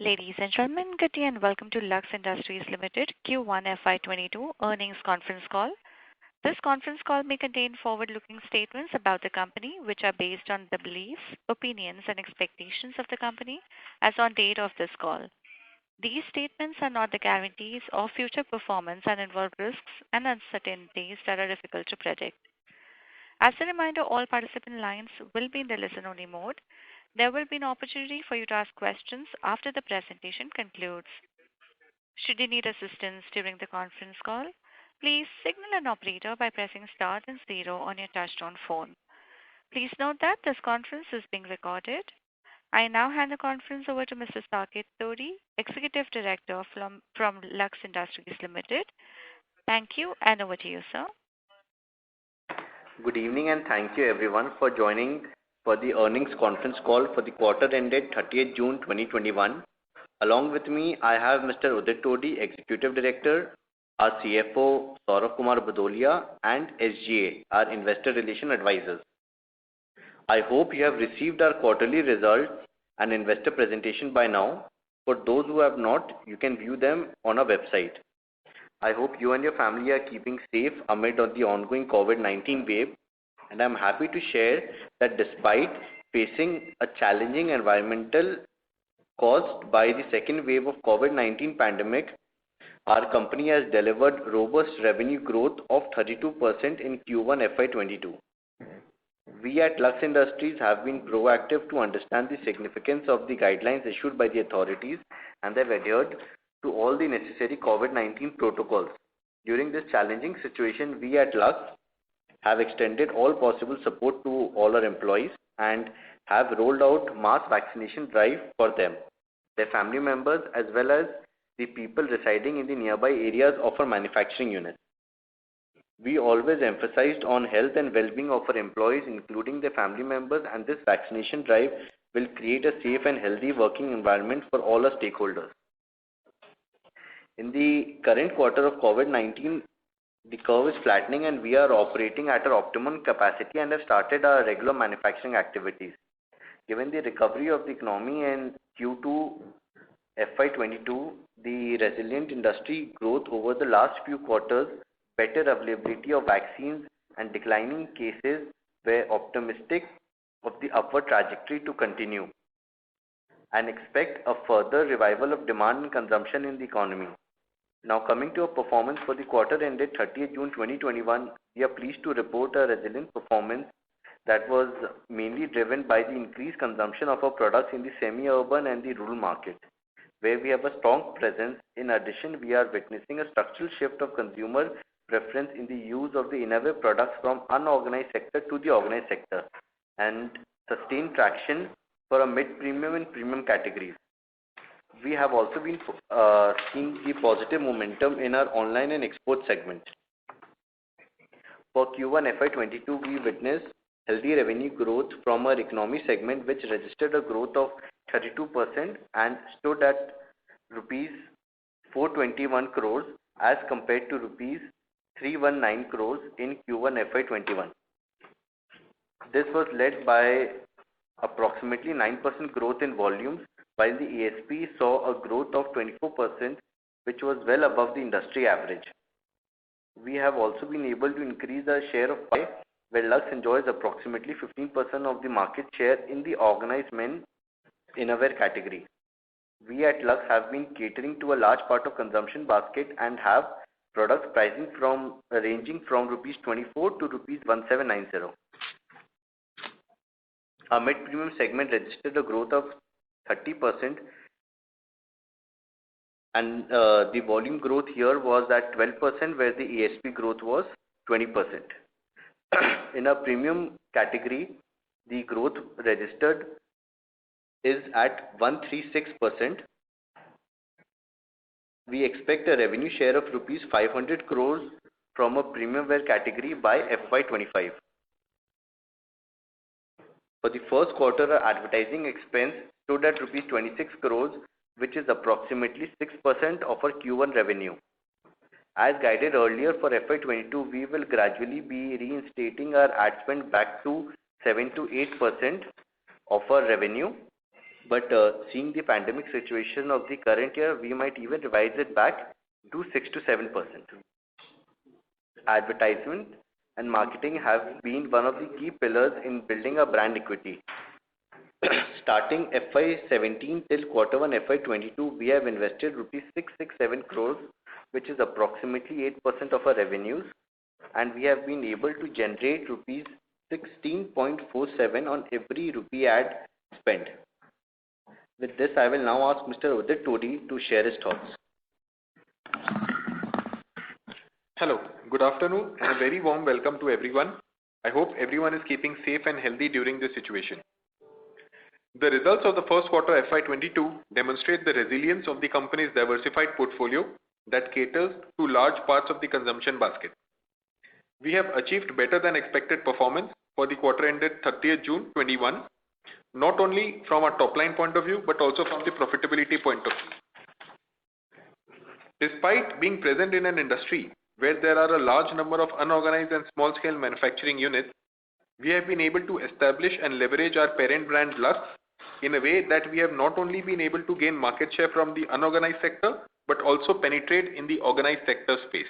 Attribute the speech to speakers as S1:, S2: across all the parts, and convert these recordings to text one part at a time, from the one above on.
S1: Ladies and gentlemen, good day and welcome to Lux Industries Limited Q1 FY22 earnings conference call. This conference call may contain forward-looking statements about the company, which are based on the beliefs, opinions, and expectations of the company as on date of this call. These statements are not the guarantees of future performance and involve risks and uncertainties that are difficult to predict. As a reminder, all participant lines will be in the listen-only mode. There will be an opportunity for you to ask questions after the presentation concludes. Should you need assistance during the conference call, please signal an operator by pressing star and 0 on your touchtone phone. Please note that this conference is being recorded. I now hand the conference over to Mr. Saket Todi, Executive Director from Lux Industries Limited. Thank you, and over to you, sir.
S2: Good evening, and thank you everyone for joining for the earnings conference call for the quarter ended 30th June 2021. Along with me, I have Mr. Udit Todi, Executive Director, our CFO, Saurabh Kumar Bhudolia, and SGA, our Investor Relation Advisors. I hope you have received our quarterly results and investor presentation by now. For those who have not, you can view them on our website. I hope you and your family are keeping safe amid the ongoing COVID-19 wave. And I'm happy to share that despite facing a challenging environmental caused by the second wave of COVID-19 pandemic, our company has delivered robust revenue growth of 32% in Q1 FY22. We at Lux Industries have been proactive to understand the significance of the guidelines issued by the authorities, and have adhered to all the necessary COVID-19 protocols. During this challenging situation, we at Lux have extended all possible support to all our employees and have rolled out mass vaccination drive for them, their family members, as well as the people residing in the nearby areas of our manufacturing units. We always emphasized on health and well-being of our employees, including their family members, and this vaccination drive will create a safe and healthy working environment for all our stakeholders. In the current quarter of COVID-19, the curve is flattening and we are operating at our optimum capacity and have started our regular manufacturing activities. Given the recovery of the economy in Q2 FY22, the resilient industry growth over the last few quarters, better availability of vaccines and declining cases, we're optimistic of the upward trajectory to continue and expect a further revival of demand and consumption in the economy. Now coming to our performance for the quarter ended 30th June 2021, we are pleased to report a resilient performance that was mainly driven by the increased consumption of our products in the semi-urban and the rural market, where we have a strong presence. In addition, we are witnessing a structural shift of consumer preference in the use of the innovative products from unorganized sector to the organized sector, and sustained traction for a mid-premium and premium categories. We have also been seeing the positive momentum in our online and export segment. For Q1 FY22, we witnessed healthy revenue growth from our economy segment, which registered a growth of 32% and stood at rupees 421 crores as compared to rupees 319 crores in Q1 FY21. This was led by approximately 9% growth in volumes, while the ASP saw a growth of 24%, which was well above the industry average. We have also been able to increase our share of pie, where Lux enjoys approximately 15% of the market share in the organized men innerwear category. We at Lux have been catering to a large part of consumption basket and have products pricing ranging from rupees 24 to rupees 1790. Our mid-premium segment registered a growth of 30%, and the volume growth here was at 12%, where the ASP growth was 20%. In our premium category, the growth registered is at 136%. We expect a revenue share of rupees 500 crores from a premium wear category by FY25. For the first quarter, our advertising expense stood at rupees 26 crores, which is approximately 6% of our Q1 revenue. As guided earlier, for FY22, we will gradually be reinstating our ad spend back to 7 to 8% of our revenue. But seeing the pandemic situation of the current year, we might even revise it back to 6 to 7%. Advertisement and marketing have been one of the key pillars in building a brand equity. Starting FY17 till quarter 1 FY22, we have invested rupees 667 crores, which is approximately 8% of our revenues, and we have been able to generate rupees 16.47 on every rupee ad spent. With this, I will now ask Mr. Udit Todi to share his thoughts.
S3: Hello, good afternoon and a very warm welcome to everyone. I hope everyone is keeping safe and healthy during this situation. The results of the first quarter FY22 demonstrate the resilience of the company's diversified portfolio that caters to large parts of the consumption basket. We have achieved better than expected performance for the quarter ended 30th June 21, not only from a top line point of view but also from the profitability point of view. Despite being present in an industry where there are a large number of unorganized and small scale manufacturing units, we have been able to establish and leverage our parent brand Lux in a way that we have not only been able to gain market share from the unorganized sector but also penetrate in the organized sector space.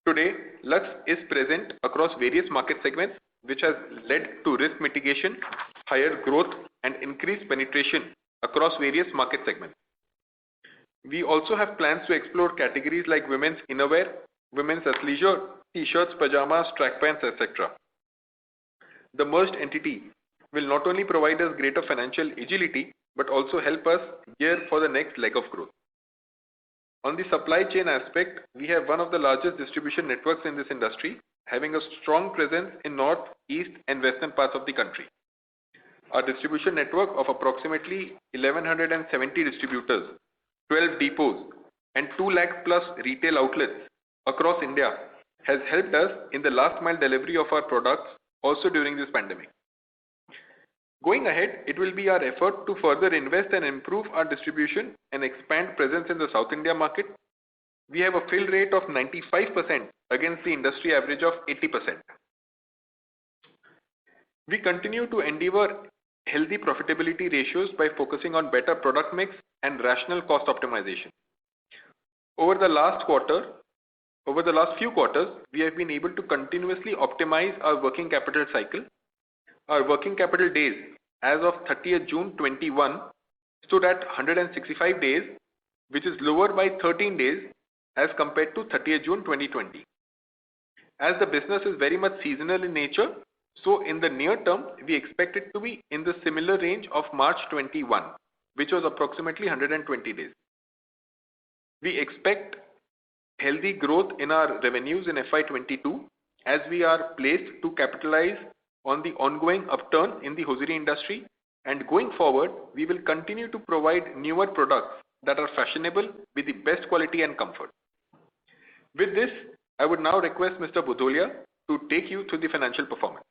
S3: Today, Lux is present across various market segments, which has led to risk mitigation, higher growth and increased penetration across various market segments. We also have plans to explore categories like women's innerwear, women's athleisure, t-shirts, pajamas, track pants, etc. The merged entity will not only provide us greater financial agility but also help us gear for the next leg of growth. On the supply chain aspect, we have one of the largest distribution networks in this industry, having a strong presence in north, east and western parts of the country. Our distribution network of approximately 1170 distributors, 12 depots and 2 lakh plus retail outlets across India has helped us in the last mile delivery of our products also during this pandemic. Going ahead, it will be our effort to further invest and improve our distribution and expand presence in the South India market. We have a fill rate of 95% against the industry average of 80%. We continue to endeavor healthy profitability ratios by focusing on better product mix and rational cost optimization. Over the last few quarters, we have been able to continuously optimize our working capital cycle. Our working capital days as of 30th June 21 stood at 165 days, which is lower by 13 days as compared to 30th June 2020. As the business is very much seasonal in nature, so in the near term, we expect it to be in the similar range of March 21, which was approximately 120 days. We expect healthy growth in our revenues in FY22 as we are placed to capitalize on the ongoing upturn in the hosiery industry, and going forward, we will continue to provide newer products that are fashionable with the best quality and comfort. With this, I would now request Mr. Bhudolia to take you through the financial performance.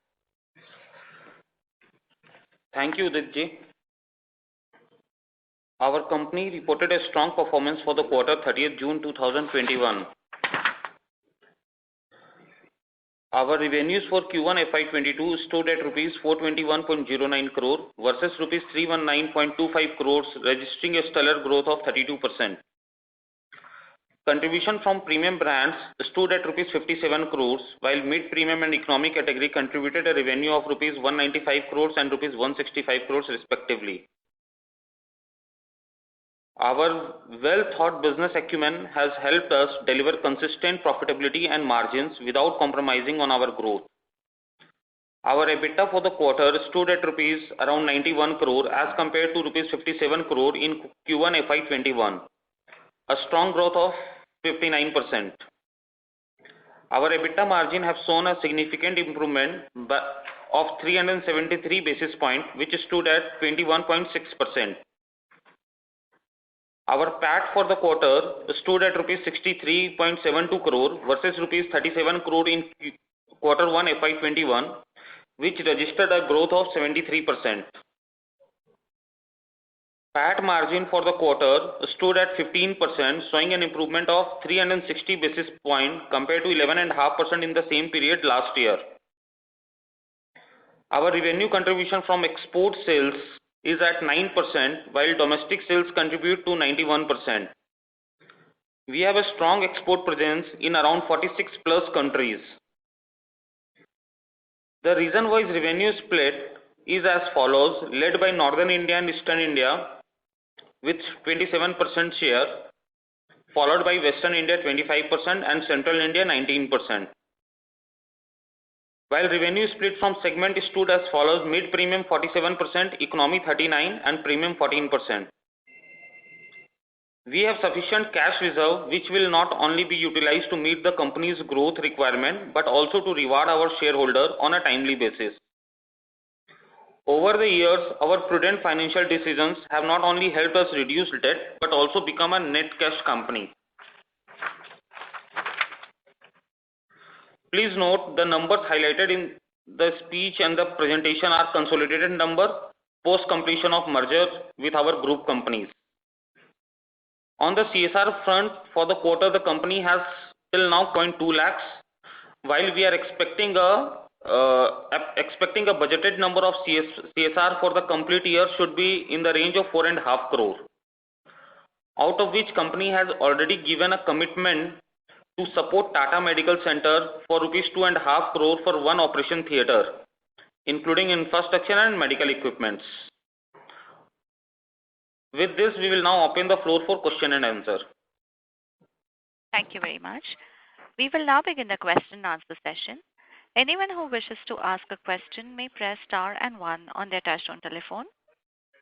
S4: Thank you, Udit. Our company reported a strong performance for the quarter 30th June 2021. Our revenues for Q1 FY22 stood at rupees 421.09 crore versus rupees 319.25 crores, registering a stellar growth of 32%. Contribution from premium brands stood at rupees 57 crores, while mid-premium and economic category contributed a revenue of rupees 195 crores and rupees 165 crores respectively. Our well-thought business acumen has helped us deliver consistent profitability and margins without compromising on our growth. Our EBITDA for the quarter stood at rupees around 91 crore as compared to rupees 57 crore in Q1 FY21, a strong growth of 59%. Our EBITDA margin have shown a significant improvement of 373 basis points, which stood at 21.6%. Our PAT for the quarter stood at rupees 63.72 crore versus rupees 37 crore in quarter 1 FY21, which registered a growth of 73%. PAT margin for the quarter stood at 15%, showing an improvement of 360 basis points compared to 11.5% in the same period last year. Our revenue contribution from export sales is at 9%, while domestic sales contribute to 91%. We have a strong export presence in around 46 plus countries. The region-wise revenue split is as follows, led by Northern India and Eastern India with 27% share, followed by Western India 25% and Central India 19%. While revenue split from segment stood as follows, mid-premium 47%, economy 39% and premium 14%. We have sufficient cash reserve which will not only be utilized to meet the company's growth requirement but also to reward our shareholder on a timely basis. Over the years, our prudent financial decisions have not only helped us reduce debt but also become a net cash company. Please note the numbers highlighted in the speech and the presentation are consolidated number post completion of merger with our group companies. On the CSR front, for the quarter, the company has till now 0.2 lakhs, while we are expecting a budgeted number of CSR for the complete year should be in the range of 4.5 crore. Out of which company has already given a commitment to support Tata Medical Center for rupees 2.5 crore for one operation theatre, including infrastructure and medical equipments. With this, we will now open the floor for question and answer.
S1: Thank you very much. We will now begin the question and answer session. Anyone who wishes to ask a question may press star and 1 on their touchtone telephone.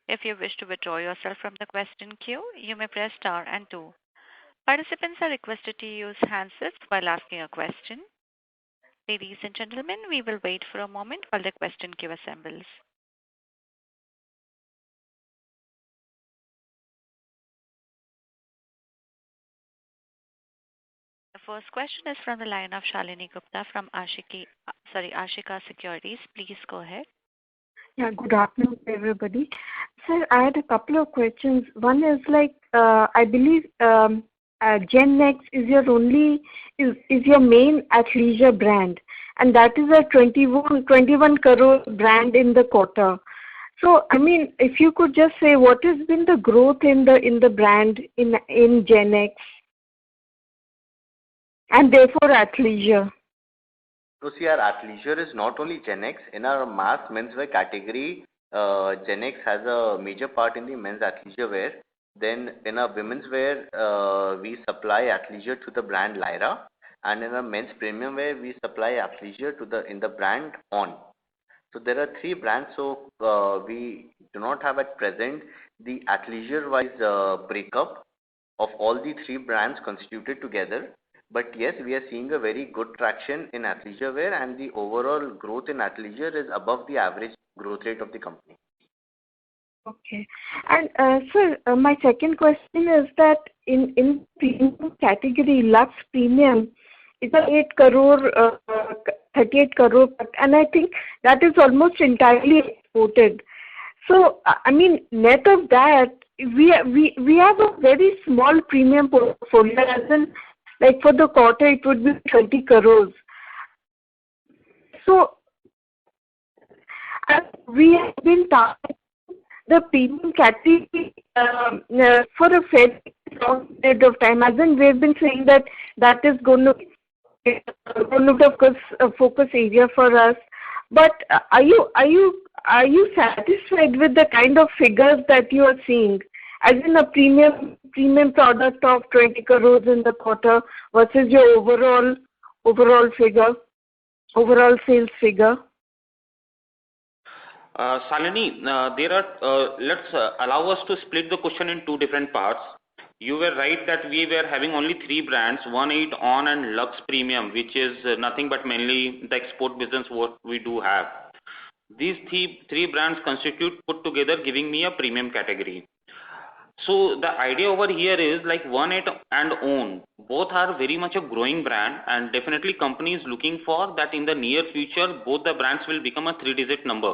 S1: If you wish to withdraw yourself from the question queue, you may press star and 2. Participants are requested to use handsets while asking a question. Ladies and gentlemen, we will wait for a moment while the question queue assembles. The first question is from the line of Shalini Gupta from Ashika Securities. Please go ahead.
S5: Yeah, good afternoon, everybody. Sir, I had a couple of questions. One is I believe GenX is your main athleisure brand, and that is a 21 crore brand in the quarter. So, I mean, if you could just say what has been the growth in the brand in GenX, and therefore athleisure.
S2: So see, our athleisure is not only GenX. In our mass menswear category, GenX has a major part in the men's athleisure wear. Then in our women's wear, we supply athleisure to the brand Lyra, and in our men's premium wear, we supply athleisure in the brand On. So there are 3 brands. So we do not have at present the athleisure-wise breakup of all the 3 brands constituted together. But yes, we are seeing a very good traction in athleisure wear, and the overall growth in athleisure is above the average growth rate of the company.
S5: Okay. And sir, my second question is that in premium category, Lux Premium is a 38 crore, and I think that is almost entirely exported. So, I mean, net of that, we have a very small premium portfolio, as in, like for the quarter, it would be 20 crores. So, we have been targeting the premium category for a fairly long period of time. As in, we have been saying that is going to be of course a focus area for us. But are you satisfied with the kind of figures that you are seeing? As in a premium product of 20 crores in the quarter versus your overall sales figure?
S4: Shalini, let's allow us to split the question in 2 different parts. You were right that we were having only 3 brands, One8, On and Lux Premium, which is nothing but mainly the export business what we do have. These 3 brands constitute put together giving me a premium category. So the idea over here is like One8 and On, both are very much a growing brand, and definitely company is looking for that in the near future, both the brands will become a 3-digit number.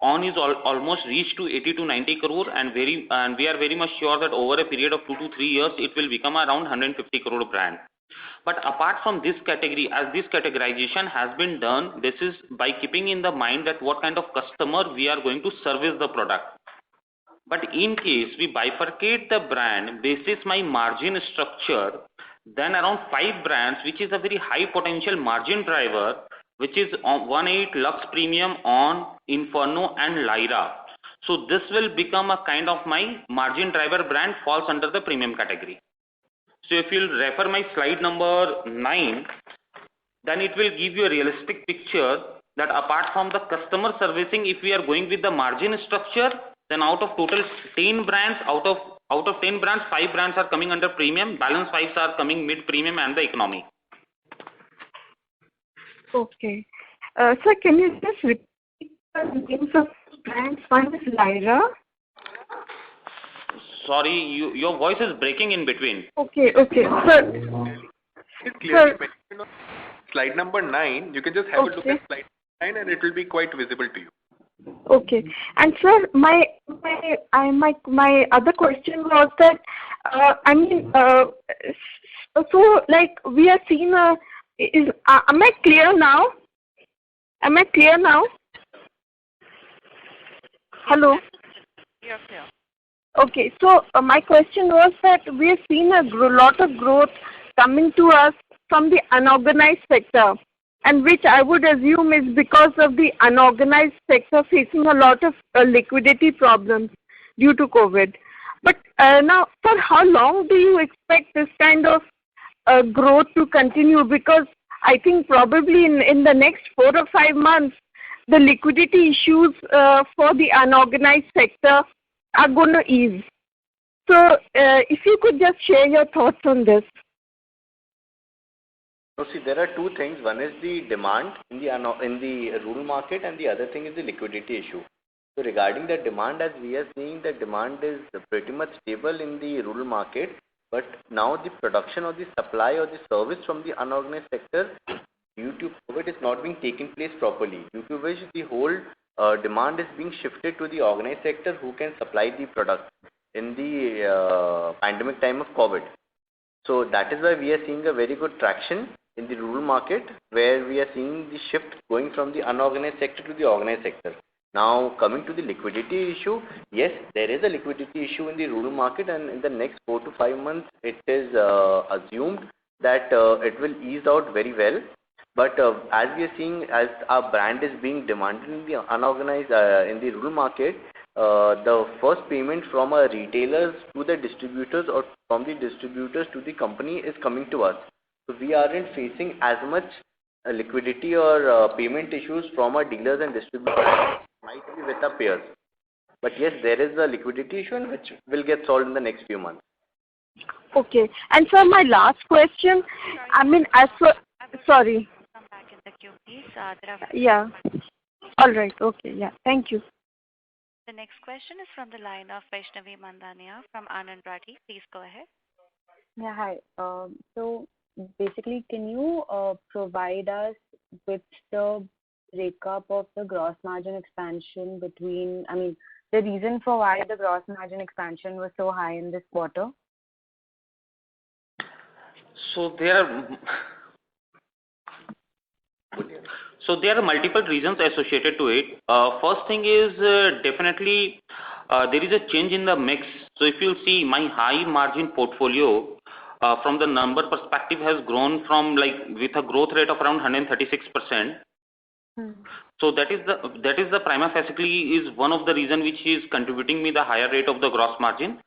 S4: On is almost reached to 80 to 90 crore, and we are very much sure that over a period of 2 to 3 years, it will become around 150 crore brand. But apart from this category, as this categorization has been done, this is by keeping in the mind that what kind of customer we are going to service the product. But in case we bifurcate the brand basis my margin structure, then around 5 brands, which is a very high potential margin driver, which is on 18 Lux Premium, On, Inferno and Lyra. So this will become a kind of my margin driver brand falls under the premium category. So if you'll refer my slide number 9, then it will give you a realistic picture that apart from the customer servicing, if we are going with the margin structure, then out of total 10 brands, out of 10 brands, 5 brands are coming under premium, balance 5 are coming mid premium and the economy.
S5: Okay. Sir, can you just repeat the names of brands? One is Lyra.
S4: Sorry, your voice is breaking in between.
S5: Okay. Sir.
S3: It's clearly mentioned on slide number 9. You can just have a look at slide 9 and it will be quite visible to you.
S5: Okay. And sir, my other question was that so like we are seeing am I clear now? Hello.
S1: You're clear.
S5: Okay. So my question was that we are seeing a lot of growth coming to us from the unorganized sector, and which I would assume is because of the unorganized sector facing a lot of liquidity problems due to COVID. But now, for how long do you expect this kind of growth to continue? Because I think probably in the next 4 or 5 months, the liquidity issues for the unorganized sector are going to ease. So if you could just share your thoughts on this.
S2: So see, there are two things. One is the demand in the rural market, and the other thing is the liquidity issue. So regarding the demand, as we are seeing, the demand is pretty much stable in the rural market, but now the production or the supply or the service from the unorganized sector due to COVID is not being taken place properly, due to which the whole demand is being shifted to the organized sector who can supply the product in the pandemic time of COVID. So that is why we are seeing a very good traction in the rural market, where we are seeing the shift going from the unorganized sector to the organized sector. Now coming to the liquidity issue, yes, there is a liquidity issue in the rural market, and in the next 4 to 5 months it is assumed that it will ease out very well. But as we are seeing, as our brand is being demanded in the unorganized, in the rural market, the first payment from our retailers to the distributors or from the distributors to the company is coming to us. So we aren't facing as much liquidity or payment issues from our dealers and distributors might be with our peers. But yes, there is a liquidity issue which will get solved in the next few months.
S5: Okay. And sir, my last question, sorry.
S1: Come back in the queue, please.
S5: Yeah. All right. Okay. Yeah. Thank you.
S1: The next question is from the line of Vaishnavi Mandania from Anand Rathi. Please go ahead.
S6: Yeah, hi. So basically, can you provide us with the breakup of the gross margin expansion between, the reason for why the gross margin expansion was so high in this quarter?
S4: So there are multiple reasons associated to it. First thing is definitely there is a change in the mix. So if you see, my high margin portfolio from the number perspective has grown from with a growth rate of around 136%. So that is the prima facie is one of the reason which is contributing me the higher rate of the gross margin.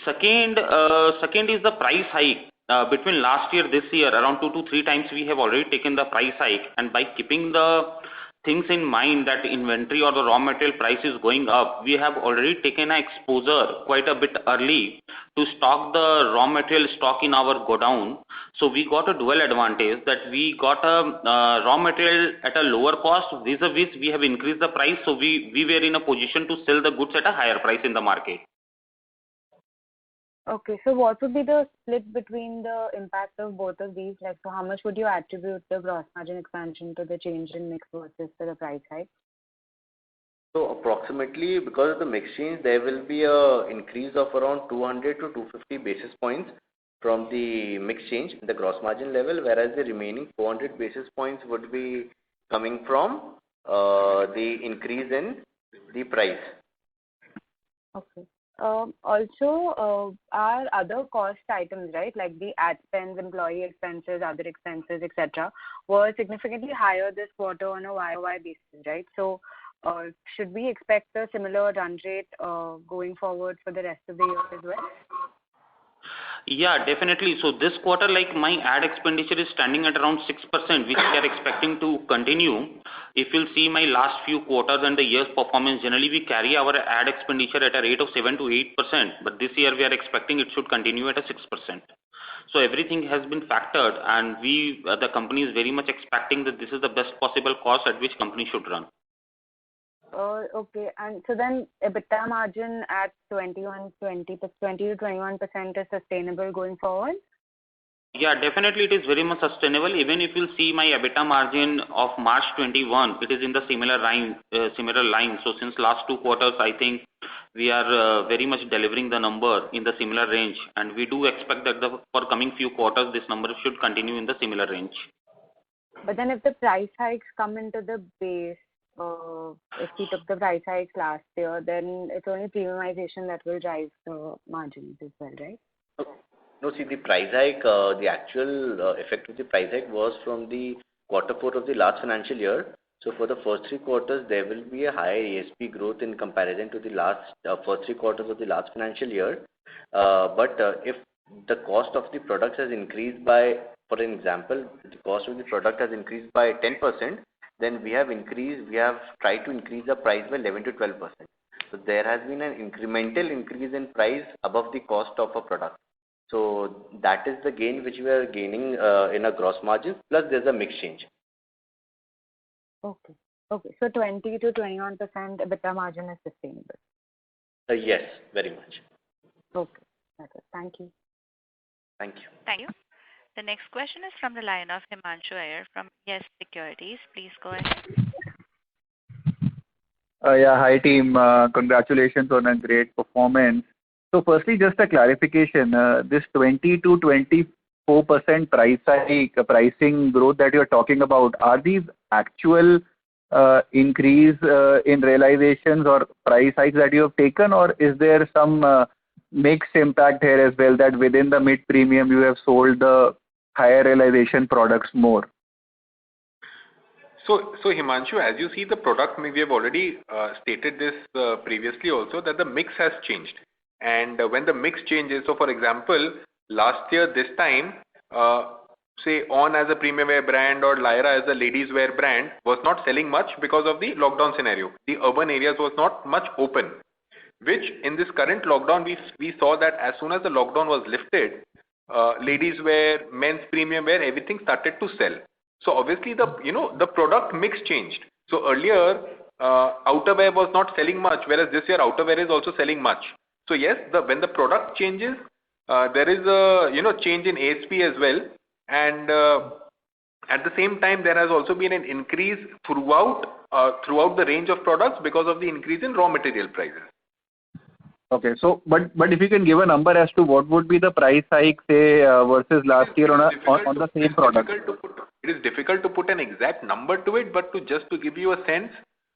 S4: Second is the price hike. Between last year, this year, around 2 to 3 times we have already taken the price hike, and by keeping the things in mind that inventory or the raw material price is going up, we have already taken an exposure quite a bit early to stock the raw material stock in our godown. So we got a dual advantage that we got a raw material at a lower cost, vis-a-vis we have increased the price, so we were in a position to sell the goods at a higher price in the market.
S6: Okay, so what would be the split between the impact of both of these? So how much would you attribute the gross margin expansion to the change in mix versus to the price hike?
S2: So approximately, because of the mix change, there will be a increase of around 200 to 250 basis points from the mix change in the gross margin level, whereas the remaining 400 basis points would be coming from the increase in the price.
S6: Okay. Also, our other cost items, right, like the ad spends, employee expenses, other expenses, etc., were significantly higher this quarter on a YOY basis, right? So, should we expect a similar run rate going forward for the rest of the year as well?
S4: Yeah, definitely. So this quarter, like my ad expenditure is standing at around 6%, which we are expecting to continue. If you'll see my last few quarters and the year's performance, generally we carry our ad expenditure at a rate of 7 to 8%, but this year we are expecting it should continue at a 6%. So everything has been factored, and the company is very much expecting that this is the best possible cost at which company should run.
S6: Okay. And so then EBITDA margin at 20 to 21% is sustainable going forward?
S4: Yeah, definitely it is very much sustainable. Even if you see my EBITDA margin of March 21, it is in the similar line. So since last 2 quarters, I think we are very much delivering the number in the similar range, and we do expect that for coming few quarters, this number should continue in the similar range.
S6: But then if the price hikes come into the base, if we took the price hikes last year, then it's only premiumization that will drive the margins as well, right?
S2: No, see, the price hike, the actual effect of the price hike was from the Q4 of the last financial year. So for the first 3 quarters, there will be a higher ASP growth in comparison to the first 3 quarters of the last financial year. But if the cost of the product has increased by, for an example, the cost of the product has increased by 10%, then we have tried to increase the price by 11 to 12%. So there has been an incremental increase in price above the cost of a product. So that is the gain which we are gaining in a gross margin, plus there's a mix change.
S6: Okay. So 20 to 21% EBITDA margin is sustainable?
S2: Yes, very much.
S6: Okay. That's it. Thank you.
S2: Thank you.
S1: Thank you. The next question is from the line of Himanshu Iyer from Yes Securities. Please go ahead.
S7: Yeah, hi team. Congratulations on a great performance. So firstly, just a clarification, this 20 to 24% pricing growth that you're talking about, are these actual increase in realizations or price hikes that you have taken, or is there some mixed impact here as well, that within the mid premium you have sold the higher realization products more?
S3: So Himanshu, as you see the product, we have already stated this previously also, that the mix has changed. And when the mix changes, so for example, last year this time, say ONN as a premium wear brand or Lyra as a ladies wear brand was not selling much because of the lockdown scenario. The urban areas was not much open, which in this current lockdown we saw that as soon as the lockdown was lifted, ladies wear, men's premium wear, everything started to sell. So obviously the product mix changed. So earlier outerwear was not selling much, whereas this year outerwear is also selling much. So yes, when the product changes, there is a change in ASP as well, and at the same time there has also been an increase throughout the range of products because of the increase in raw material prices.
S7: Okay, so but if you can give a number as to what would be the price hike, say versus last year on the same product.
S3: It is difficult to put an exact number to it, but to give you a sense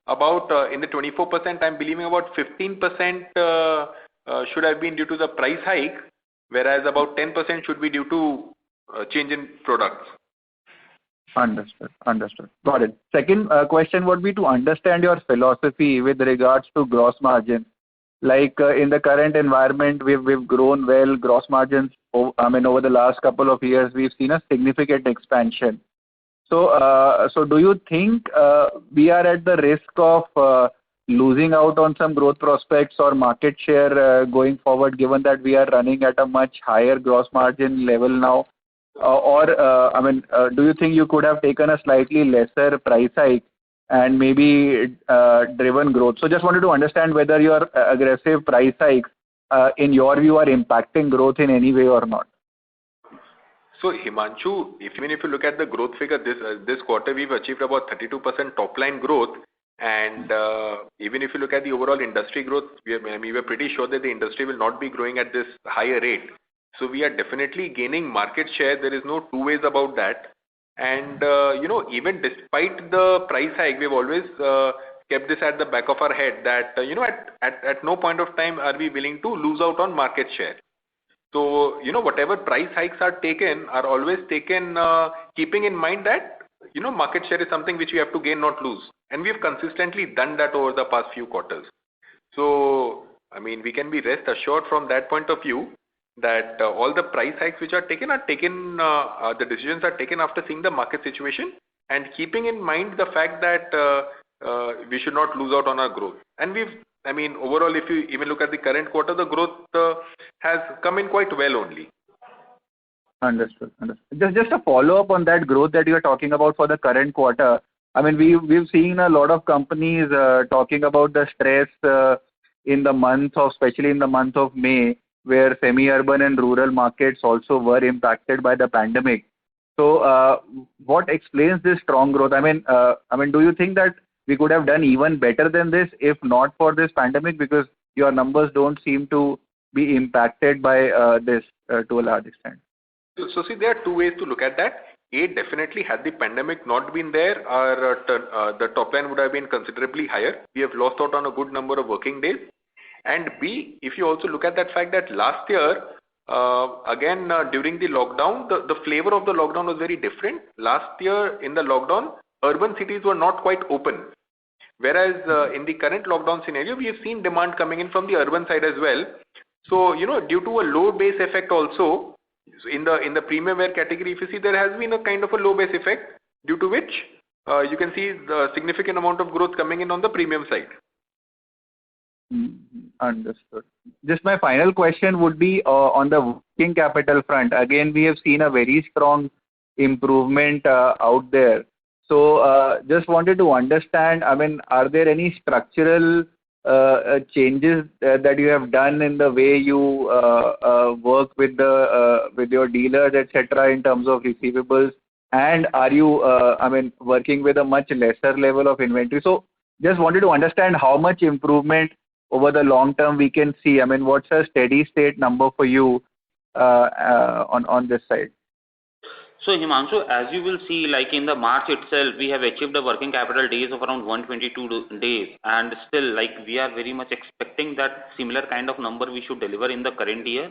S3: about in the 24%, I'm believing about 15% should have been due to the price hike, whereas about 10% should be due to change in products.
S7: Understood. Got it. Second question would be to understand your philosophy with regards to gross margin. Like in the current environment, we've grown well, gross margins. Over the last couple of years, we've seen a significant expansion. So do you think we are at the risk of losing out on some growth prospects or market share going forward, given that we are running at a much higher gross margin level now? Do you think you could have taken a slightly lesser price hike and maybe driven growth? So just wanted to understand whether your aggressive price hikes, in your view, are impacting growth in any way or not.
S3: So Himanshu, even if you look at the growth figure, this quarter we've achieved about 32% top line growth, and even if you look at the overall industry growth, we were pretty sure that the industry will not be growing at this higher rate. So we are definitely gaining market share. There is no two ways about that. And even despite the price hike, we've always kept this at the back of our head that, at no point of time are we willing to lose out on market share. So, whatever price hikes are taken are always taken keeping in mind that, market share is something which we have to gain, not lose. And we've consistently done that over the past few quarters. So, we can be rest assured from that point of view that all the price hikes which are taken, the decisions are taken after seeing the market situation and keeping in mind the fact that we should not lose out on our growth. And overall, if you even look at the current quarter, the growth has come in quite well only.
S7: Understood. Just a follow-up on that growth that you are talking about for the current quarter. We've seen a lot of companies talking about the stress especially in the month of May, where semi-urban and rural markets also were impacted by the pandemic. So, what explains this strong growth? Do you think that we could have done even better than this if not for this pandemic? Because your numbers don't seem to be impacted by this to a large extent.
S3: So see, there are two ways to look at that. A, definitely had the pandemic not been there, the top line would have been considerably higher. We have lost out on a good number of working days. And B, if you also look at that fact that last year, again during the lockdown, the flavor of the lockdown was very different. Last year in the lockdown, urban cities were not quite open. Whereas in the current lockdown scenario, we have seen demand coming in from the urban side as well. So, due to a low base effect also, in the premium wear category, if you see, there has been a kind of a low base effect, due to which you can see the significant amount of growth coming in on the premium side.
S7: Understood. Just my final question would be on the working capital front. Again, we have seen a very strong improvement out there. So, just wanted to understand, are there any structural changes that you have done in the way you work with your dealers, etc., in terms of receivables? And are you, working with a much lesser level of inventory? So, just wanted to understand how much improvement over the long term we can see. What's a steady state number for you on this side?
S4: So Himanshu, as you will see, like in the March itself, we have achieved a working capital days of around 122 days, and still, like, we are very much expecting that similar kind of number we should deliver in the current year.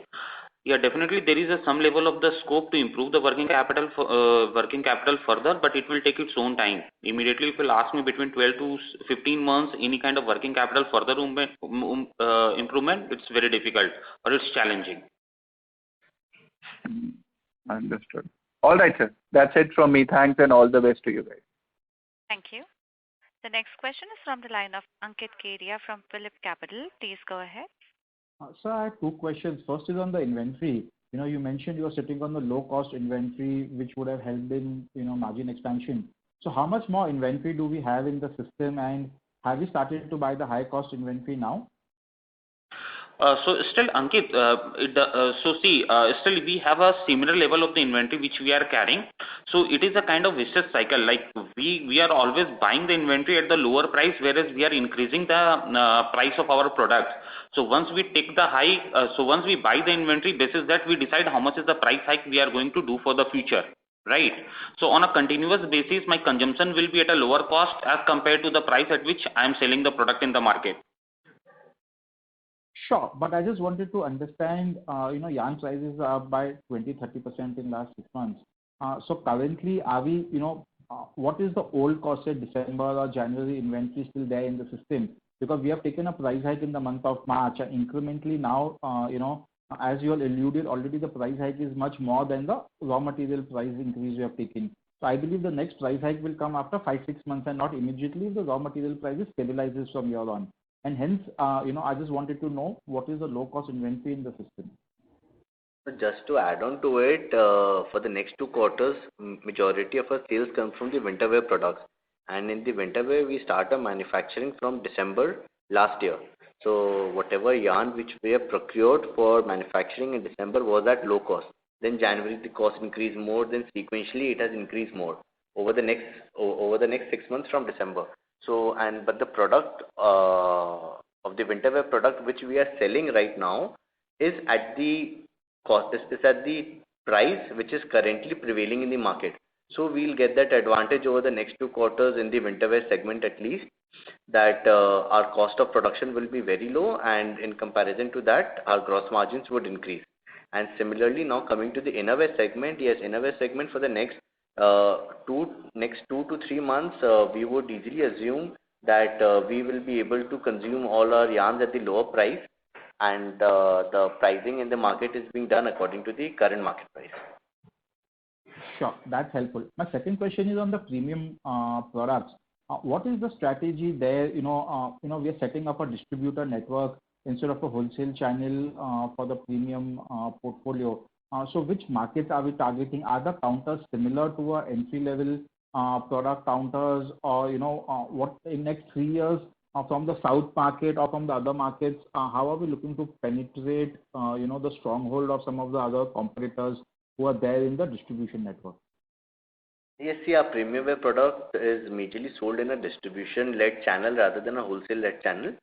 S4: Yeah, definitely there is some level of the scope to improve the working capital further, but it will take its own time. Immediately, if you'll ask me between 12 to 15 months, any kind of working capital further improvement, it's very difficult or it's challenging.
S7: Understood. All right, sir. That's it from me. Thanks and all the best to you guys.
S1: Thank you. The next question is from the line of Ankit Kedia from Phillip Capital. Please go ahead.
S8: Sir, I have two questions. First is on the inventory. You mentioned you are sitting on the low-cost inventory, which would have helped in, margin expansion. So how much more inventory do we have in the system, and have you started to buy the high-cost inventory now?
S4: So still, Ankit, still we have a similar level of the inventory which we are carrying. So it is a kind of vicious cycle. Like we are always buying the inventory at the lower price, whereas we are increasing the price of our products. So once we take the once we buy the inventory, basis that we decide how much is the price hike we are going to do for the future. Right. So on a continuous basis, my consumption will be at a lower cost as compared to the price at which I am selling the product in the market.
S8: Sure, but I just wanted to understand, yarn prices are up by 20-30% in last 6 months. So currently, are we, what is the old cost at December or January inventory still there in the system? Because we have taken a price hike in the month of March, and incrementally now, as you all alluded, already the price hike is much more than the raw material price increase we have taken. So I believe the next price hike will come after 5-6 months and not immediately if the raw material prices stabilizes from here on. And hence, I just wanted to know what is the low-cost inventory in the system.
S2: So just to add on to it, for the next 2 quarters, majority of our sales come from the winter wear products. And in the winter wear, we start our manufacturing from December last year. So whatever yarn which we have procured for manufacturing in December was at low cost. Then January the cost increased more. Then sequentially it has increased more over the next 6 months from December. So but the product of the winter wear product which we are selling right now is at the cost, is at the price which is currently prevailing in the market. So we'll get that advantage over the next 2 quarters in the winter wear segment at least. that our cost of production will be very low, and in comparison to that, our gross margins would increase. And similarly, now coming to the innerwear segment, yes, innerwear segment for the next 2 to 3 months, we would easily assume that we will be able to consume all our yarns at the lower price, and the pricing in the market is being done according to the current market price.
S8: Sure, that's helpful. My second question is on the premium products. What is the strategy there? We are setting up a distributor network instead of a wholesale channel for the premium portfolio. So which markets are we targeting? Are the counters similar to our entry-level product counters, or what in next 3 years from the south market or from the other markets? How are we looking to penetrate the stronghold of some of the other competitors who are there in the distribution network?
S2: Yes, see, our premium wear product is majorly sold in a distribution-led channel rather than a wholesale-led channel.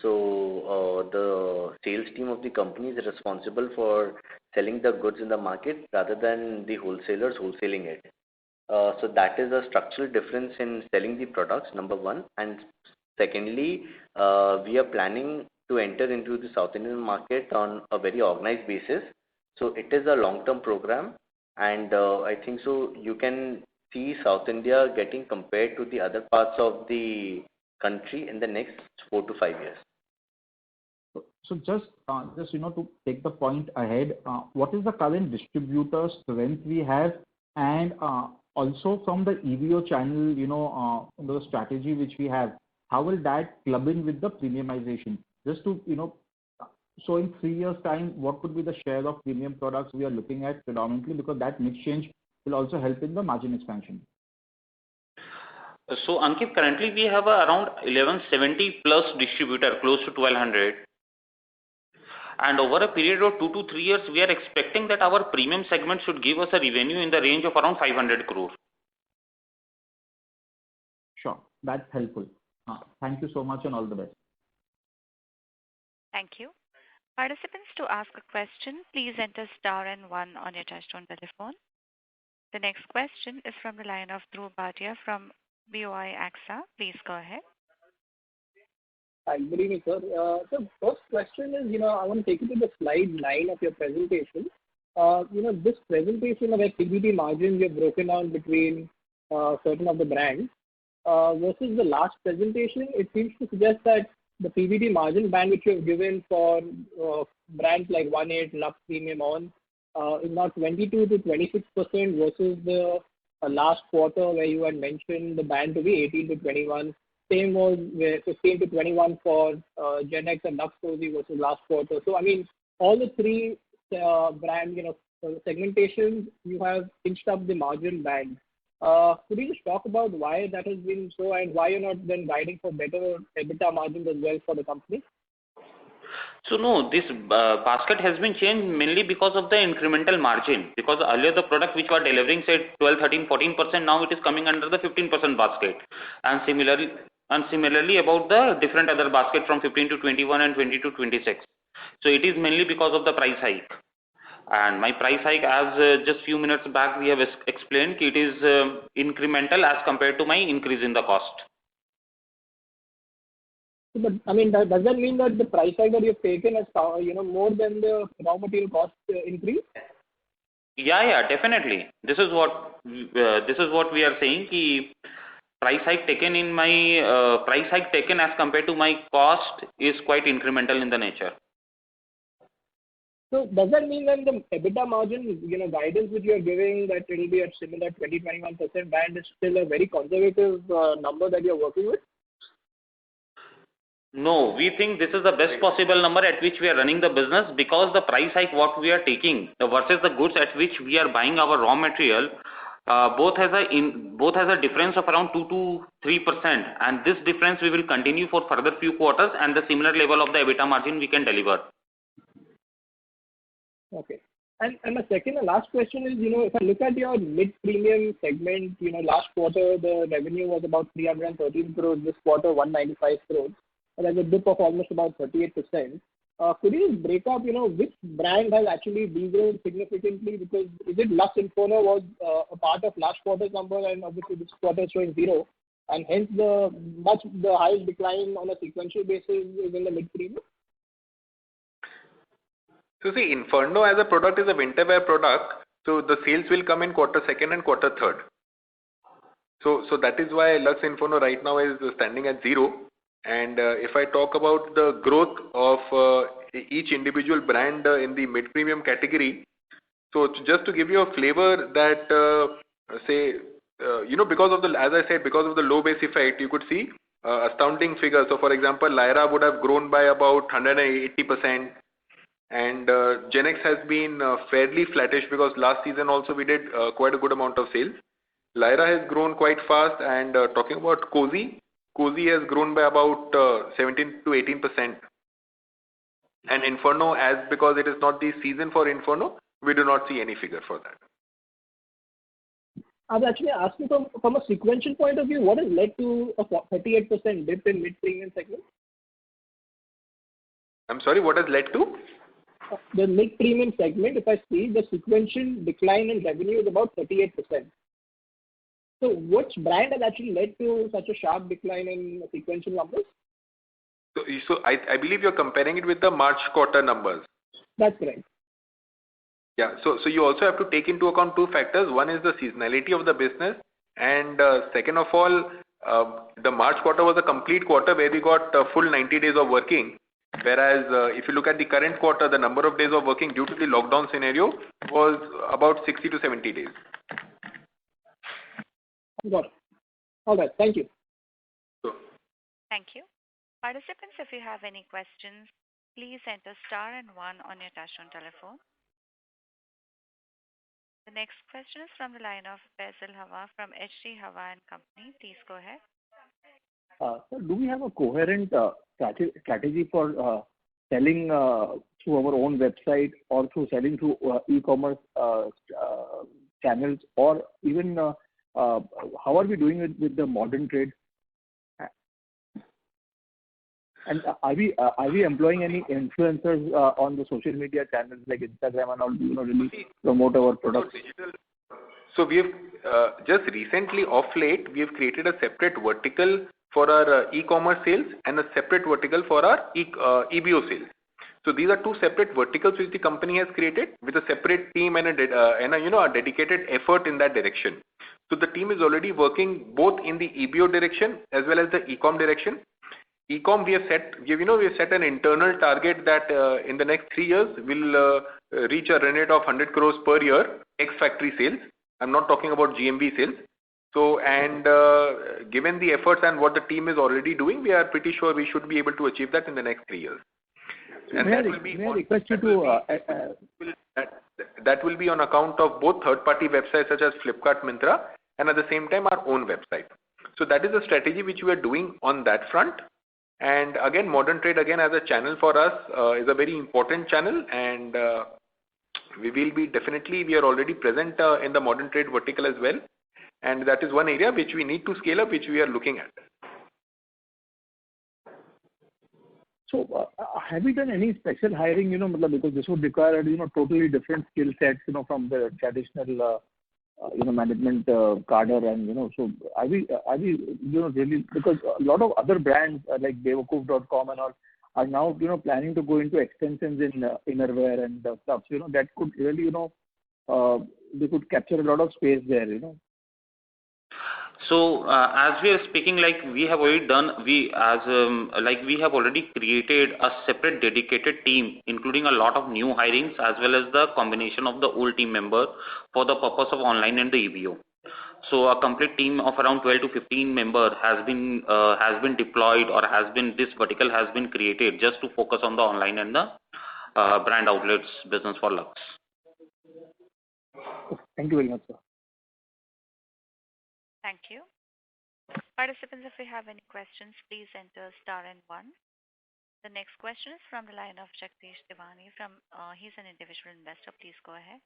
S2: So the sales team of the company is responsible for selling the goods in the market rather than the wholesalers wholesaling it. So that is a structural difference in selling the products, number one. And secondly, we are planning to enter into the South Indian market on a very organized basis. So it is a long-term program, and I think so you can see South India getting compared to the other parts of the country in the next 4 to 5 years.
S8: So just to take the point ahead, what is the current distributor strength we have, and also from the EBO channel, the strategy which we have, how will that club in with the premiumization? Just to so in 3 years' time, what could be the share of premium products we are looking at predominantly, because that mix change will also help in the margin expansion.
S4: So Ankit, currently we have around 1170 plus distributor, close to 1200. And over a period of 2 to 3 years, we are expecting that our premium segment should give us a revenue in the range of around 500 crore.
S8: Sure, that's helpful. Thank you so much and all the best.
S1: Thank you. Participants, to ask a question, please enter star and 1 on your touchtone telephone. The next question is from the line of Dhruv Bhatia from BOI AXA. Please go ahead.
S9: Hi, good evening, sir. So first question is, I want to take you to the slide 9 of your presentation. This presentation of PBT margins you have broken down between certain of the brands versus the last presentation. It seems to suggest that the PBT margin band which you have given for brands like One8, Lux Premium On is now 22 to 26% versus the last quarter where you had mentioned the band to be 18 to 21. Same was 15 to 21 for Gen X and Lux Cozy versus last quarter. So I mean, all the three brand segmentations, you have inched up the margin band. Could you just talk about why that has been so, and why you're not then guiding for better EBITDA margins as well for the company?
S4: So no, this basket has been changed mainly because of the incremental margin. Because earlier the product which were delivering say 12, 13, 14%, now it is coming under the 15% basket. And similarly about the different other basket from 15 to 21 and 20 to 26. So it is mainly because of the price hike. And my price hike, as just few minutes back we have explained, it is incremental as compared to my increase in the cost.
S9: But I mean, does that mean that the price hike that you've taken is more than the raw material cost increase?
S4: Yeah, definitely. This is what we are saying. Ki price hike taken as compared to my cost is quite incremental in the nature.
S9: So does that mean that the EBITDA margin, guidance which you are giving that it will be at similar 20-21% band is still a very conservative number that you are working with?
S4: No, we think this is the best possible number at which we are running the business, because the price hike what we are taking versus the goods at which we are buying our raw material, both has a difference of around 2 to 3%, and this difference we will continue for further few quarters, and the similar level of the EBITDA margin we can deliver.
S9: Okay. And my second and last question is, if I look at your mid-premium segment, last quarter the revenue was about 313 crores, this quarter 195 crores. And there's a dip of almost about 38%. Could you break up, which brand has actually degrown significantly? Because is it Lux Inferno was a part of last quarter's number, and obviously this quarter is showing 0. and hence the highest decline on a sequential basis is in the mid-premium?
S3: So see, Inferno as a product is a winter wear product, so the sales will come in quarter second and quarter third. So that is why Lux Inferno right now is standing at 0. And if I talk about the growth of each individual brand in the mid-premium category, so just to give you a flavor that because of the, as I said, because of the low base effect, you could see astounding figures. So for example, Lyra would have grown by about 180%, and Gen X has been fairly flattish because last season also we did quite a good amount of sales. Lyra has grown quite fast, and talking about Cozy has grown by about 17 to 18%. And Inferno, because it is not the season for Inferno, we do not see any figure for that.
S9: I was actually asking from a sequential point of view, what has led to a 38% dip in mid-premium segment?
S3: I'm sorry, what has led to?
S9: The mid-premium segment, if I see, the sequential decline in revenue is about 38%. So which brand has actually led to such a sharp decline in sequential numbers?
S3: So I believe you're comparing it with the March quarter numbers.
S9: That's correct.
S3: Yeah, so you also have to take into account two factors. One is the seasonality of the business, and second of all, the March quarter was a complete quarter where we got full 90 days of working. Whereas if you look at the current quarter, the number of days of working due to the lockdown scenario was about 60 to 70 days.
S9: Got it. All right. Thank you.
S3: Sure.
S1: Thank you. Participants, if you have any questions, please enter star and 1 on your touchtone telephone. The next question is from the line of Faisal Hawa from HG Hawa and Company. Please go ahead.
S10: So do we have a coherent strategy for selling through our own website or through selling through e-commerce channels, or even how are we doing it with the modern trade? And are we employing any influencers on the social media channels like Instagram and all, really promote our products?
S3: So we have just recently, off late, we have created a separate vertical for our e-commerce sales and a separate vertical for our EBO sales. So these are two separate verticals which the company has created with a separate team and a dedicated effort in that direction. So the team is already working both in the EBO direction as well as the e-com direction. E-com, we have set an internal target that in the next 3 years we'll reach a run rate of 100 crores per year ex-factory sales. I'm not talking about GMV sales. So, and given the efforts and what the team is already doing, we are pretty sure we should be able to achieve that in the next 3 years. And that will be on account of both third-party websites such as Flipkart, Myntra, and at the same time our own website. So that is a strategy which we are doing on that front. And again, modern trade again as a channel for us is a very important channel, and we are already present in the modern trade vertical as well. And that is one area which we need to scale up, which we are looking at.
S10: So have we done any special hiring, because this would require, totally different skill sets, from the traditional, management cadre, and, so are we, really, because a lot of other brands like Bewakoof.com and all are now, planning to go into extensions in innerwear and stuff, that could really, they could capture a lot of space there,
S4: So as we are speaking, like we have already done, we have already created a separate dedicated team, including a lot of new hirings as well as the combination of the old team member for the purpose of online and the EBO. So a complete team of around 12 to 15 members has been deployed, or this vertical has been created just to focus on the online and the brand outlets business for Lux.
S10: Thank you very much, sir.
S1: Thank you. Participants, if you have any questions, please enter star and 1. The next question is from the line of Jagdish Devani he's an individual investor. Please go ahead.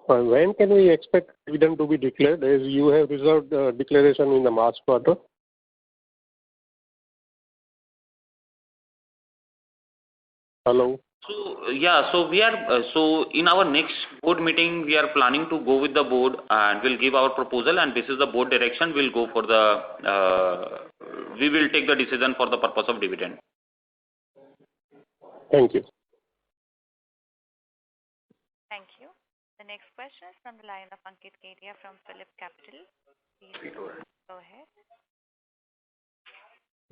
S11: When can we expect dividend to be declared, as you have reserved declaration in the March quarter? Hello?
S4: So we are in our next board meeting we are planning to go with the board and we'll give our proposal, and this is the board direction. We'll go for we will take the decision for the purpose of dividend.
S11: Thank you.
S1: Thank you. The next question is from the line of Ankit Kedia from Phillip Capital. Please go ahead.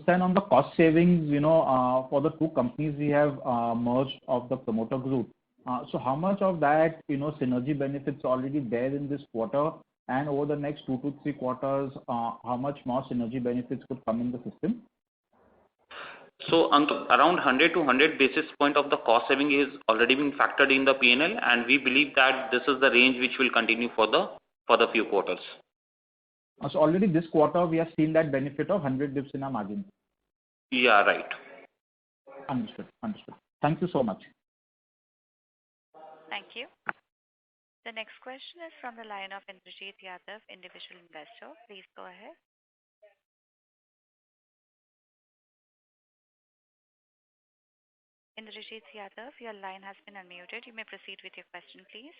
S8: Then on the cost savings, for the two companies we have merged of the promoter group. So how much of that, synergy benefits already there in this quarter, and over the next 2 to 3 quarters, how much more synergy benefits could come in the system?
S4: So around 100 to 100 basis point of the cost saving is already being factored in the P&L, and we believe that this is the range which will continue for the few quarters.
S8: So already this quarter we have seen that benefit of 100 dips in our margin.
S4: Yeah, right.
S8: Understood. Thank you so much.
S1: Thank you. The next question is from the line of Indrajit Yadav, individual investor. Please go ahead. Indrajit Yadav, your line has been unmuted. You may proceed with your question, please.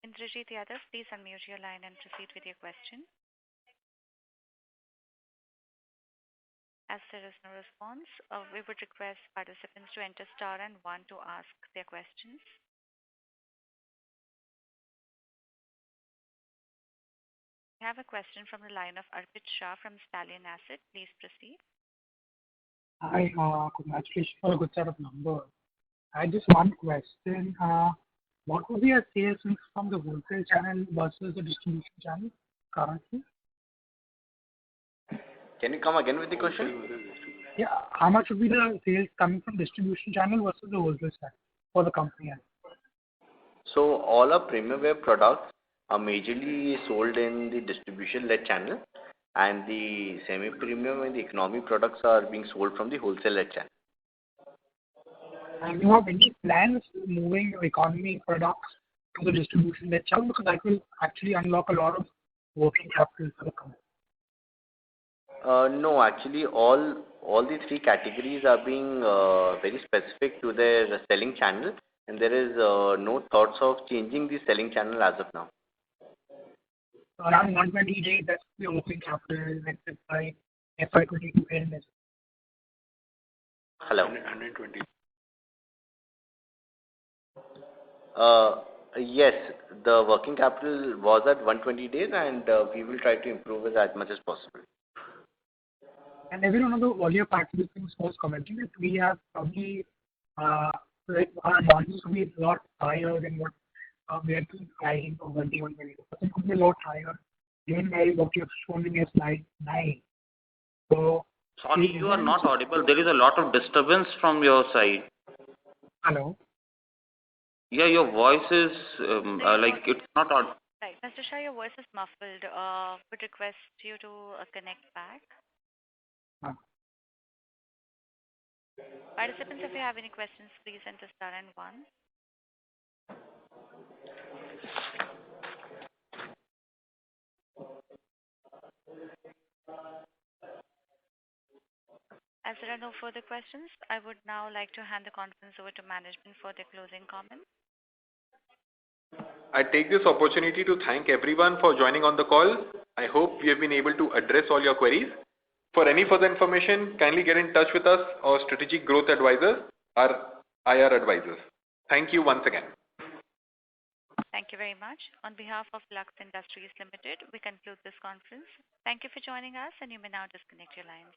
S1: Indrajit Yadav, please unmute your line and proceed with your question. As there is no response, we would request participants to enter star and 1 to ask their questions. We have a question from the line of Arpit Shah from Stallion Asset. Please proceed.
S12: Hi, congratulations for a good set of numbers. I just one question. What would be your sales mix from the wholesale channel versus the distribution channel currently?
S2: Can you come again with the question?
S12: Yeah, how much would be the sales coming from distribution channel versus the wholesale channel for the company?
S2: So all our premium wear products are majorly sold in the distribution-led channel, and the semi-premium and the economy products are being sold from the wholesale-led channel.
S12: And you have any plans moving your economy products to the distribution-led channel, because that will actually unlock a lot of working capital for the company?
S2: No, actually all the 3 categories are being very specific to their selling channel, and there is no thoughts of changing the selling channel as of now.
S12: Around 120 days, that's the working capital, let's say by FY22 end.
S2: Hello.
S3: 120.
S2: Yes, the working capital was at 120 days, and we will try to improve it as much as possible.
S12: And every one of the earlier participants was commenting that we have probably like our margins will be a lot higher than what we are guiding for 21%. It could be a lot higher, even by what you have shown in your slide 9. So,
S4: sorry, you are not audible. There is a lot of disturbance from your side.
S12: Hello.
S4: Yeah, your voice is like it's not audible.
S1: Right, Mr. Shah, your voice is muffled. Would request you to connect back. Participants, if you have any questions, please enter star and 1. As there are no further questions, I would now like to hand the conference over to management for their closing comments.
S3: I take this opportunity to thank everyone for joining on the call. I hope we have been able to address all your queries. For any further information, kindly get in touch with us or Strategic Growth Advisors, our IR advisors. Thank you once again.
S1: Thank you very much. On behalf of Lux Industries Limited, we conclude this conference. Thank you for joining us, and you may now disconnect your lines.